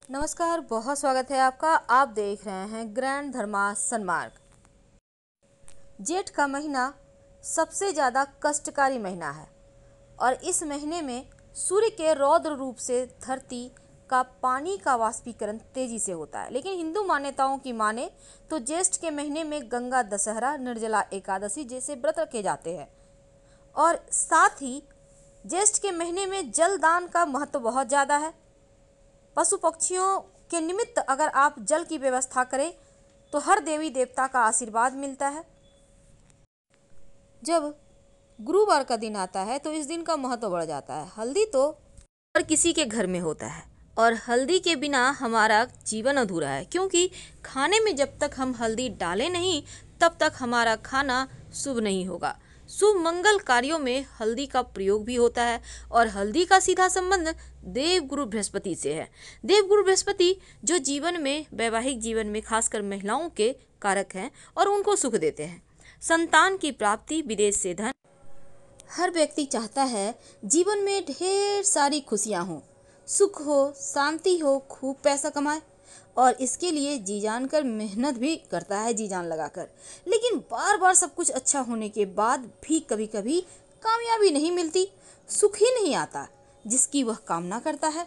नमस्कार, बहुत स्वागत है आपका। आप देख रहे हैं ग्रैंड धर्मा सन्मार्ग। जेठ का महीना सबसे ज़्यादा कष्टकारी महीना है और इस महीने में सूर्य के रौद्र रूप से धरती का पानी का वाष्पीकरण तेजी से होता है। लेकिन हिंदू मान्यताओं की माने तो ज्येष्ठ के महीने में गंगा दशहरा, निर्जला एकादशी जैसे व्रत रखे जाते हैं और साथ ही ज्येष्ठ के महीने में जल दान का महत्व बहुत ज़्यादा है। पशु पक्षियों के निमित्त अगर आप जल की व्यवस्था करें तो हर देवी देवता का आशीर्वाद मिलता है। जब गुरुवार का दिन आता है तो इस दिन का महत्व बढ़ जाता है। हल्दी तो हर किसी के घर में होता है और हल्दी के बिना हमारा जीवन अधूरा है, क्योंकि खाने में जब तक हम हल्दी डालें नहीं तब तक हमारा खाना शुभ नहीं होगा। शुभ मंगल कार्यों में हल्दी का प्रयोग भी होता है और हल्दी का सीधा संबंध देवगुरु बृहस्पति से है। देवगुरु बृहस्पति जो जीवन में, वैवाहिक जीवन में खासकर महिलाओं के कारक हैं और उनको सुख देते हैं। संतान की प्राप्ति, विदेश से धन। हर व्यक्ति चाहता है जीवन में ढेर सारी खुशियां हों, सुख हो, शांति हो, खूब पैसा कमाए और इसके लिए जी जान कर मेहनत भी करता है, जी जान लगाकर। लेकिन बार बार सब कुछ अच्छा होने के बाद भी कभी कभी कामयाबी नहीं मिलती, सुख ही नहीं आता जिसकी वह कामना करता है।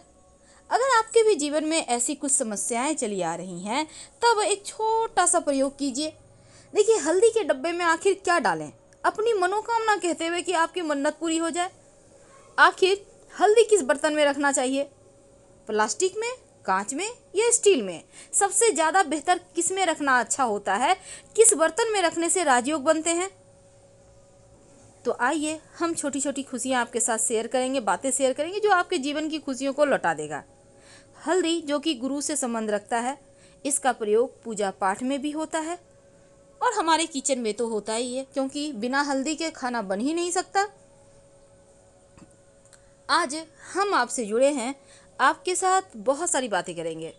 अगर आपके भी जीवन में ऐसी कुछ समस्याएं चली आ रही हैं तब एक छोटा सा प्रयोग कीजिए। देखिए, हल्दी के डब्बे में आखिर क्या डालें अपनी मनोकामना कहते हुए कि आपकी मन्नत पूरी हो जाए। आखिर हल्दी किस बर्तन में रखना चाहिए? प्लास्टिक में, कांच में या स्टील में? सबसे ज्यादा बेहतर किस में रखना अच्छा होता है? किस बर्तन में रखने से राजयोग बनते हैं? तो आइए हम छोटी छोटी खुशियां आपके साथ शेयर करेंगे, बातें शेयर करेंगे जो आपके जीवन की खुशियों को लौटा देगा। हल्दी जो कि गुरु से संबंध रखता है, इसका प्रयोग पूजा पाठ में भी होता है और हमारे किचन में तो होता ही है, क्योंकि बिना हल्दी के खाना बन ही नहीं सकता। आज हम आपसे जुड़े हैं, आपके साथ बहुत सारी बातें करेंगे।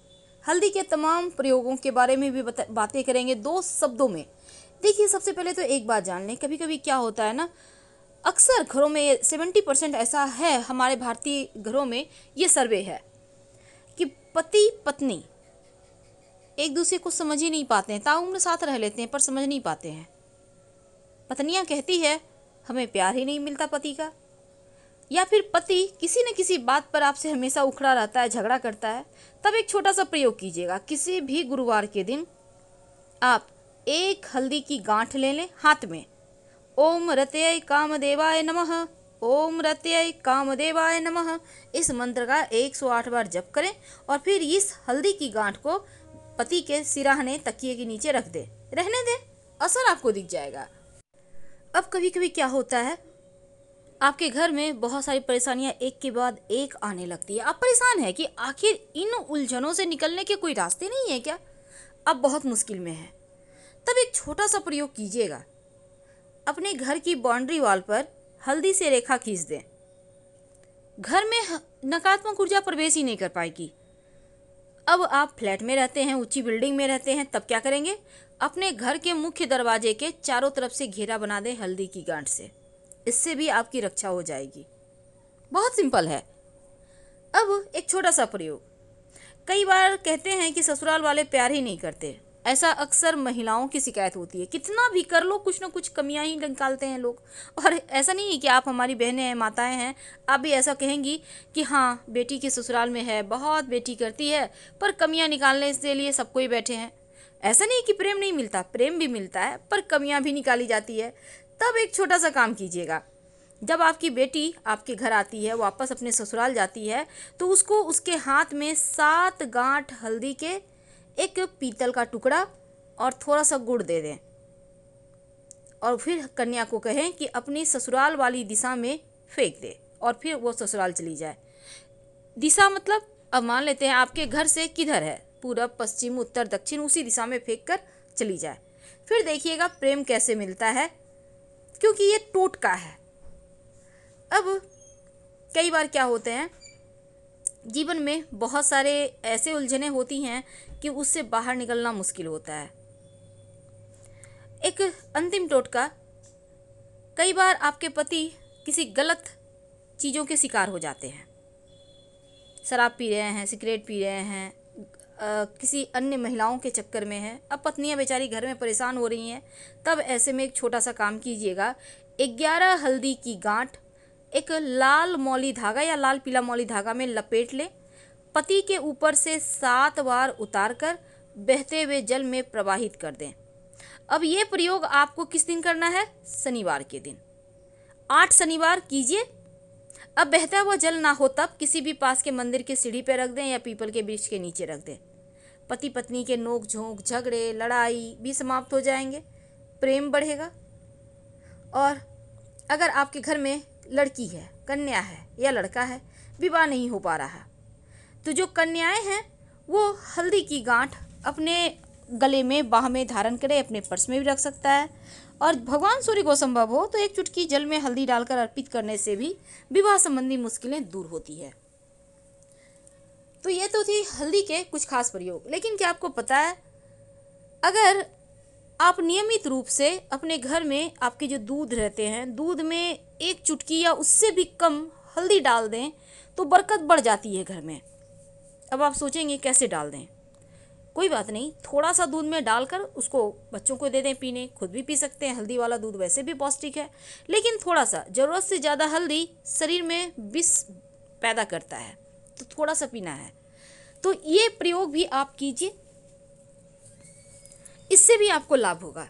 हल्दी के तमाम प्रयोगों के बारे में भी बातें करेंगे 2 शब्दों में। देखिए, सबसे पहले तो एक बात जान लें, कभी कभी क्या होता है ना, अक्सर घरों में 70% ऐसा है, हमारे भारतीय घरों में ये सर्वे है कि पति पत्नी एक दूसरे को समझ ही नहीं पाते हैं। ताउम्र साथ रह लेते हैं पर समझ नहीं पाते हैं। पत्नियां कहती है हमें प्यार ही नहीं मिलता पति का, या फिर पति किसी न किसी बात पर आपसे हमेशा उखड़ा रहता है, झगड़ा करता है। तब एक छोटा सा प्रयोग कीजिएगा। किसी भी गुरुवार के दिन आप एक हल्दी की गांठ ले लें हाथ में। ओम रत्यय कामदेवाय नमः, ओम रत्यय कामदेवाय नमः, इस मंत्र का 108 बार जप करें और फिर इस हल्दी की गांठ को पति के सिराहने तकिए के नीचे रख दे, रहने दे, असर आपको दिख जाएगा। अब कभी कभी क्या होता है, आपके घर में बहुत सारी परेशानियां एक के बाद एक आने लगती है। आप परेशान हैं कि आखिर इन उलझनों से निकलने के कोई रास्ते नहीं है क्या? अब बहुत मुश्किल में है। तब एक छोटा सा प्रयोग कीजिएगा। अपने घर की बाउंड्री वॉल पर हल्दी से रेखा खींच दें। घर में नकारात्मक ऊर्जा प्रवेश ही नहीं कर पाएगी। अब आप फ्लैट में रहते हैं, ऊंची बिल्डिंग में रहते हैं, तब क्या करेंगे? अपने घर के मुख्य दरवाजे के चारों तरफ से घेरा बना दें हल्दी की गांठ से। इससे भी आपकी रक्षा हो जाएगी। बहुत सिंपल है। अब एक छोटा सा प्रयोग। कई बार कहते हैं कि ससुराल वाले प्यार ही नहीं करते। ऐसा अक्सर महिलाओं की शिकायत होती है। कितना भी कर लो, कुछ ना कुछ कमियां ही निकालते हैं लोग। और ऐसा नहीं है कि आप हमारी बहनें हैं, माताएं हैं, आप भी ऐसा कहेंगी कि हाँ बेटी के ससुराल में है, बहुत बेटी करती है, पर कमियां निकालने के लिए सब कोई बैठे हैं। ऐसा नहीं कि प्रेम नहीं मिलता, प्रेम भी मिलता है, पर कमियां भी निकाली जाती है। तब एक छोटा सा काम कीजिएगा। जब आपकी बेटी आपके घर आती है, वापस अपने ससुराल जाती है, तो उसको उसके हाथ में 7 गांठ हल्दी के, एक पीतल का टुकड़ा और थोड़ा सा गुड़ दे दें और फिर कन्या को कहें कि अपनी ससुराल वाली दिशा में फेंक दे और फिर वो ससुराल चली जाए। दिशा मतलब, अब मान लेते हैं आपके घर से किधर है, पूरब, पश्चिम, उत्तर, दक्षिण, उसी दिशा में फेंक कर चली जाए। फिर देखिएगा प्रेम कैसे मिलता है, क्योंकि ये टोटका है। अब कई बार क्या होते हैं, जीवन में बहुत सारे ऐसे उलझने होती हैं कि उससे बाहर निकलना मुश्किल होता है। एक अंतिम टोटका, कई बार आपके पति किसी गलत चीज़ों के शिकार हो जाते हैं। शराब पी रहे हैं, सिगरेट पी रहे हैं, किसी अन्य महिलाओं के चक्कर में हैं, अब पत्नियां बेचारी घर में परेशान हो रही हैं, तब ऐसे में एक छोटा सा काम कीजिएगा। 11 हल्दी की गांठ एक लाल मौली धागा या लाल पीला मौली धागा में लपेट लें। पति के ऊपर से 7 बार उतार कर बहते हुए जल में प्रवाहित कर दें। अब ये प्रयोग आपको किस दिन करना है? शनिवार के दिन। 8 शनिवार कीजिए। अब बहता हुआ जल ना हो तब किसी भी पास के मंदिर के सीढ़ी पर रख दें या पीपल के वृक्ष के नीचे रख दें। पति पत्नी के नोक झोंक, झगड़े, लड़ाई भी समाप्त हो जाएंगे, प्रेम बढ़ेगा। और अगर आपके घर में लड़की है, कन्या है या लड़का है, विवाह नहीं हो पा रहा, तो जो कन्याएं हैं वो हल्दी की गांठ अपने गले में, बाह में धारण करे, अपने पर्स में भी रख सकता है। और भगवान सूर्य को संभव हो तो एक चुटकी जल में हल्दी डालकर अर्पित करने से भी विवाह संबंधी मुश्किलें दूर होती है। तो ये तो थी हल्दी के कुछ खास प्रयोग। लेकिन क्या आपको पता है, अगर आप नियमित रूप से अपने घर में आपके जो दूध रहते हैं, दूध में 1 चुटकी या उससे भी कम हल्दी डाल दें तो बरकत बढ़ जाती है घर में। अब आप सोचेंगे कैसे डाल दें? कोई बात नहीं, थोड़ा सा दूध में डालकर उसको बच्चों को दे दें पीने, खुद भी पी सकते हैं। हल्दी वाला दूध वैसे भी पौष्टिक है, लेकिन थोड़ा सा, ज़रूरत से ज़्यादा हल्दी शरीर में विष पैदा करता है, तो थोड़ा सा पीना है। तो ये प्रयोग भी आप कीजिए, इससे भी आपको लाभ होगा।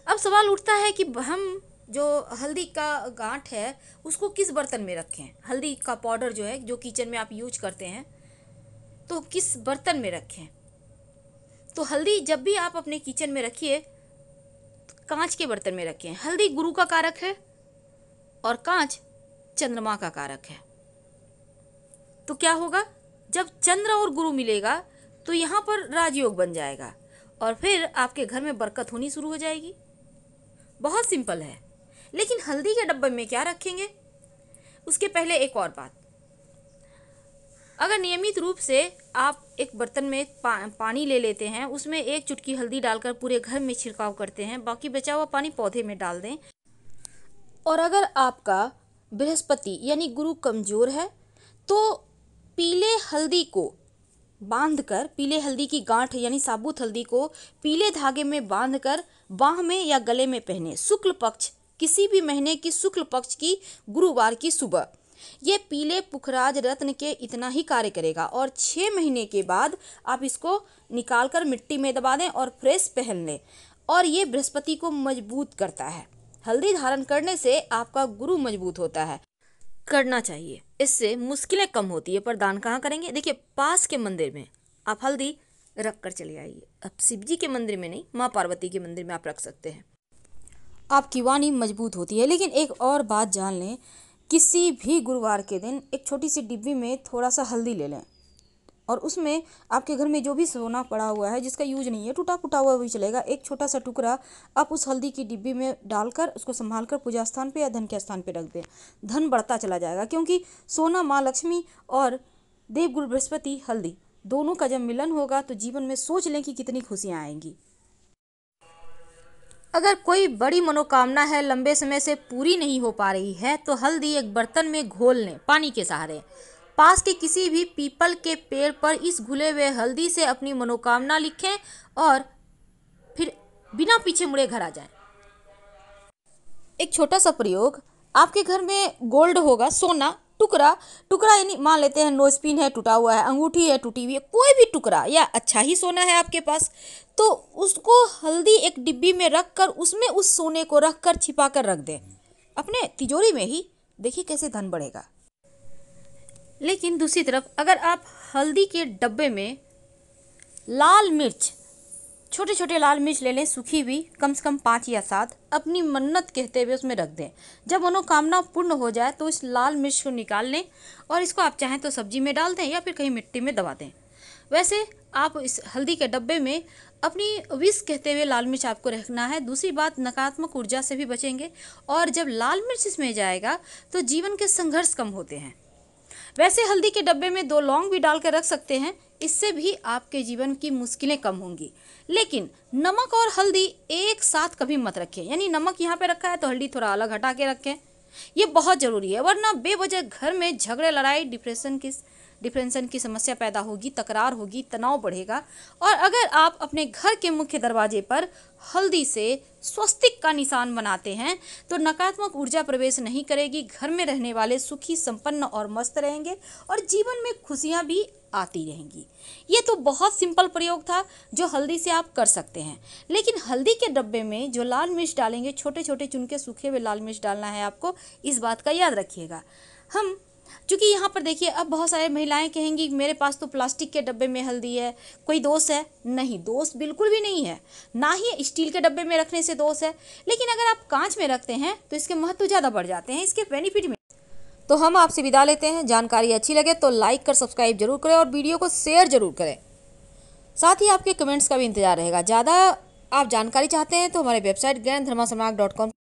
अब सवाल उठता है कि हम जो हल्दी का गांठ है उसको किस बर्तन में रखें? हल्दी का पाउडर जो है, जो किचन में आप यूज करते हैं, तो किस बर्तन में रखें? तो हल्दी जब भी आप अपने किचन में रखिए तो कांच के बर्तन में रखें। हल्दी गुरु का कारक है और कांच चंद्रमा का कारक है। तो क्या होगा, जब चंद्र और गुरु मिलेगा तो यहाँ पर राजयोग बन जाएगा और फिर आपके घर में बरकत होनी शुरू हो जाएगी। बहुत सिंपल है। लेकिन हल्दी के डब्बे में क्या रखेंगे, उसके पहले एक और बात। अगर नियमित रूप से आप एक बर्तन में पानी ले लेते हैं, उसमें 1 चुटकी हल्दी डालकर पूरे घर में छिड़काव करते हैं, बाकी बचा हुआ पानी पौधे में डाल दें। और अगर आपका बृहस्पति यानी गुरु कमजोर है तो पीले हल्दी को बांधकर, पीले हल्दी की गांठ यानी साबुत हल्दी को पीले धागे में बांधकर बाह में या गले में पहने। शुक्ल पक्ष, किसी भी महीने की शुक्ल पक्ष की गुरुवार की सुबह ये पीले पुखराज रत्न के इतना ही कार्य करेगा और 6 महीने के बाद आप इसको निकालकर मिट्टी में दबा दें और फ्रेश पहन लें। और ये बृहस्पति को मजबूत करता है। हल्दी धारण करने से आपका गुरु मजबूत होता है, करना चाहिए, इससे मुश्किलें कम होती है। पर दान कहाँ करेंगे? देखिए, पास के मंदिर में आप हल्दी रख कर चले आइए। अब शिव जी के मंदिर में नहीं, माँ पार्वती के मंदिर में आप रख सकते हैं, आपकी वाणी मजबूत होती है। लेकिन एक और बात जान लें, किसी भी गुरुवार के दिन एक छोटी सी डिब्बी में थोड़ा सा हल्दी ले लें और उसमें आपके घर में जो भी सोना पड़ा हुआ है जिसका यूज नहीं है, टूटा फूटा हुआ भी चलेगा, एक छोटा सा टुकड़ा आप उस हल्दी की डिब्बी में डालकर उसको संभाल कर पूजा स्थान पे या धन के स्थान पे रख दें। धन बढ़ता चला जाएगा, क्योंकि सोना माँ लक्ष्मी और देवगुरु बृहस्पति हल्दी दोनों का जब मिलन होगा तो जीवन में सोच लें कि कितनी खुशियाँ आएंगी। अगर कोई बड़ी मनोकामना है, लंबे समय से पूरी नहीं हो पा रही है, तो हल्दी एक बर्तन में घोल लें पानी के सहारे। पास के किसी भी पीपल के पेड़ पर इस घुले हुए हल्दी से अपनी मनोकामना लिखें और फिर बिना पीछे मुड़े घर आ जाएं। एक छोटा सा प्रयोग, आपके घर में गोल्ड होगा, सोना टुकड़ा यानी मान लेते हैं नोजपिन है टूटा हुआ है, अंगूठी है टूटी हुई है, कोई भी टुकड़ा या अच्छा ही सोना है आपके पास, तो उसको हल्दी एक डिब्बी में रख कर उसमें उस सोने को रख कर छिपा कर रख दें अपने तिजोरी में ही। देखिए कैसे धन बढ़ेगा। लेकिन दूसरी तरफ अगर आप हल्दी के डब्बे में लाल मिर्च, छोटे छोटे लाल मिर्च ले लें, सूखी हुई, कम से कम 5 या 7, अपनी मन्नत कहते हुए उसमें रख दें। जब मनोकामना पूर्ण हो जाए तो इस लाल मिर्च को निकाल लें और इसको आप चाहें तो सब्जी में डाल दें या फिर कहीं मिट्टी में दबा दें। वैसे आप इस हल्दी के डब्बे में अपनी विष कहते हुए लाल मिर्च आपको रखना है। दूसरी बात, नकारात्मक ऊर्जा से भी बचेंगे और जब लाल मिर्च इसमें जाएगा तो जीवन के संघर्ष कम होते हैं। वैसे हल्दी के डब्बे में 2 लौंग भी डाल कर रख सकते हैं, इससे भी आपके जीवन की मुश्किलें कम होंगी। लेकिन नमक और हल्दी एक साथ कभी मत रखें, यानी नमक यहाँ पे रखा है तो हल्दी थोड़ा अलग हटा के रखें, ये बहुत ज़रूरी है। वरना बेवजह घर में झगड़े, लड़ाई, डिप्रेशन की डिप्रेशन की समस्या पैदा होगी, तकरार होगी, तनाव बढ़ेगा। और अगर आप अपने घर के मुख्य दरवाजे पर हल्दी से स्वस्तिक का निशान बनाते हैं तो नकारात्मक ऊर्जा प्रवेश नहीं करेगी, घर में रहने वाले सुखी, संपन्न और मस्त रहेंगे और जीवन में खुशियां भी आती रहेंगी। ये तो बहुत सिंपल प्रयोग था जो हल्दी से आप कर सकते हैं। लेकिन हल्दी के डब्बे में जो लाल मिर्च डालेंगे, छोटे छोटे चुन के सूखे हुए लाल मिर्च डालना है आपको, इस बात का याद रखिएगा। हम चूँकि यहाँ पर देखिए, अब बहुत सारे महिलाएं कहेंगी मेरे पास तो प्लास्टिक के डब्बे में हल्दी है, कोई दोष है? नहीं, दोष बिल्कुल भी नहीं है, ना ही स्टील के डब्बे में रखने से दोष है। लेकिन अगर आप कांच में रखते हैं तो इसके महत्व ज़्यादा बढ़ जाते हैं, इसके बेनिफिट में। तो हम आपसे विदा लेते हैं। जानकारी अच्छी लगे तो लाइक कर सब्सक्राइब जरूर करें और वीडियो को शेयर जरूर करें। साथ ही आपके कमेंट्स का भी इंतजार रहेगा। ज़्यादा आप जानकारी चाहते हैं तो हमारे वेबसाइट ज्ञानधर्मासमाग.com